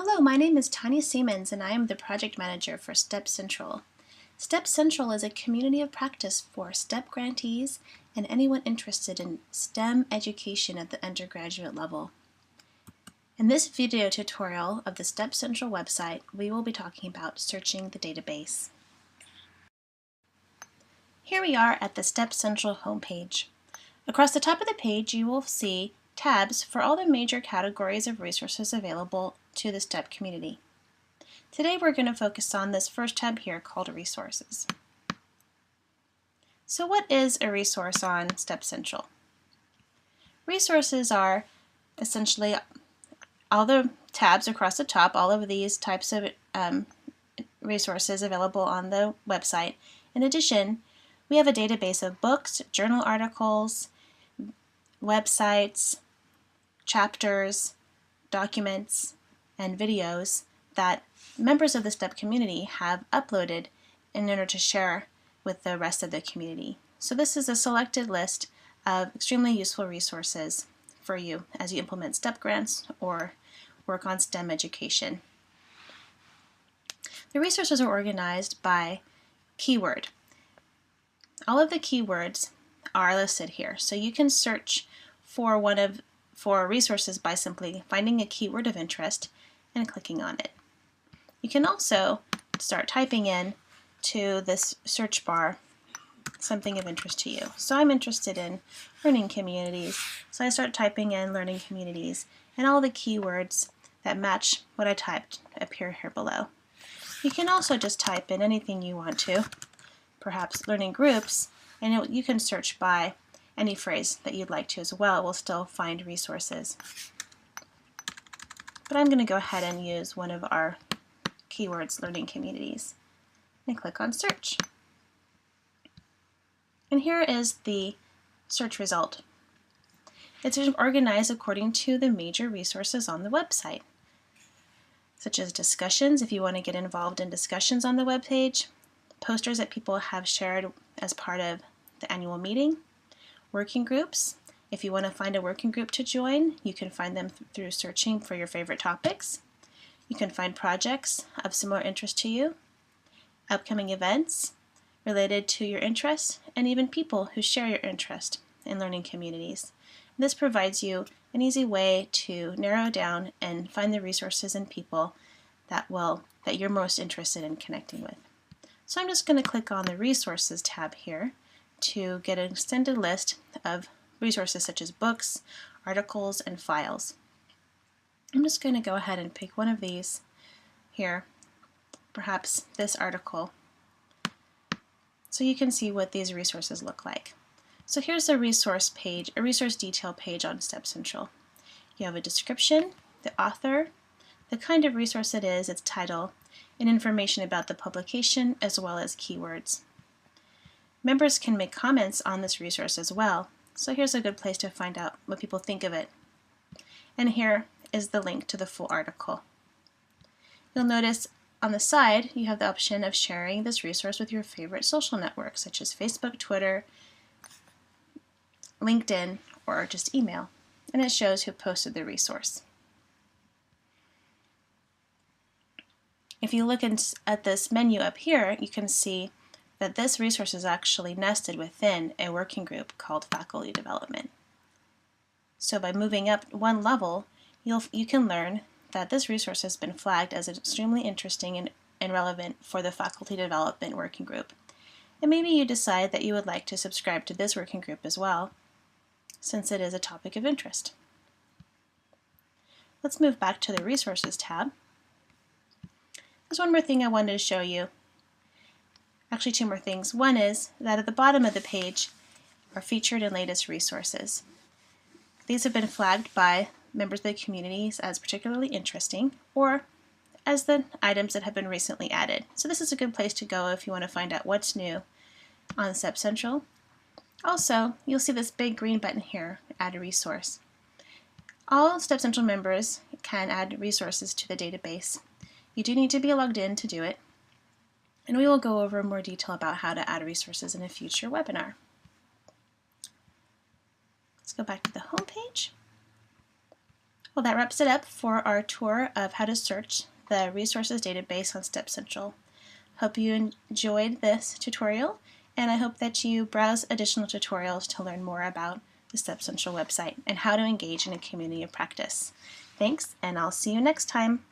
Hello, my name is Tanya Siemens and I am the project manager for STEP Central. STEP Central is a community of practice for STEP grantees and anyone interested in STEM education at the undergraduate level. In this video tutorial of the STEP Central website, we will be talking about searching the database. Here we are at the STEP Central homepage. Across the top of the page, you will see tabs for all the major categories of resources available to the STEP community. Today we're going to focus on this first tab here called Resources. So what is a resource on STEP Central? Resources are essentially all the tabs across the top, all of these types of resources available on the website. In addition, we have a database of books, journal articles, websites, chapters, documents, and videos that members of the STEP community have uploaded in order to share with the rest of the community. So this is a selected list of extremely useful resources for you as you implement STEP grants or work on STEM education. The resources are organized by keyword. All of the keywords are listed here, so you can search for resources by simply finding a keyword of interest and clicking on it. You can also start typing in to this search bar something of interest to you. So I'm interested in learning communities, so I start typing in learning communities, and all the keywords that match what I typed appear here below. You can also just type in anything you want to, perhaps learning groups, and you can search by any phrase that you'd like to as well. It will still find resources. But I'm going to go ahead and use one of our keywords, learning communities, and click on search. And here is the search result. It's organized according to the major resources on the website, such as discussions if you want to get involved in discussions on the webpage, posters that people have shared as part of the annual meeting, working groups. If you want to find a working group to join, you can find them through searching for your favorite topics. You can find projects of similar interest to you, upcoming events related to your interests, and even people who share your interest in learning communities. This provides you an easy way to narrow down and find the resources and people that you're most interested in connecting with. So I'm just going to click on the Resources tab here to get an extended list of resources such as books, articles, and files. I'm just going to go ahead and pick one of these here, perhaps this article, so you can see what these resources look like. So here's a resource page, a resource detail page on STEP Central. You have a description, the author, the kind of resource it is, its title, and information about the publication as well as keywords. Members can make comments on this resource as well, so here's a good place to find out what people think of it. And here is the link to the full article. You'll notice on the side you have the option of sharing this resource with your favorite social networks such as Facebook, Twitter, LinkedIn, or just email, and it shows who posted the resource. If you look at this menu up here, you can see that this resource is actually nested within a working group called Faculty Development. So by moving up one level, you can learn that this resource has been flagged as extremely interesting and relevant for the Faculty Development Working Group. And maybe you decide that you would like to subscribe to this working group as well, since it is a topic of interest. Let's move back to the Resources tab. There's one more thing I wanted to show you. Actually, two more things. One is that at the bottom of the page are featured and latest resources. These have been flagged by members of the communities as particularly interesting or as the items that have been recently added. So this is a good place to go if you want to find out what's new on STEP Central. Also, you'll see this big green button here, Add a Resource. All STEP Central members can add resources to the database. You do need to be logged in to do it, and we will go over more detail about how to add resources in a future webinar. Let's go back to the home page. Well, that wraps it up for our tour of how to search the resources database on Step Central. Hope you enjoyed this tutorial, and I hope that you browse additional tutorials to learn more about the Step Central website and how to engage in a community of practice. Thanks, and I'll see you next time.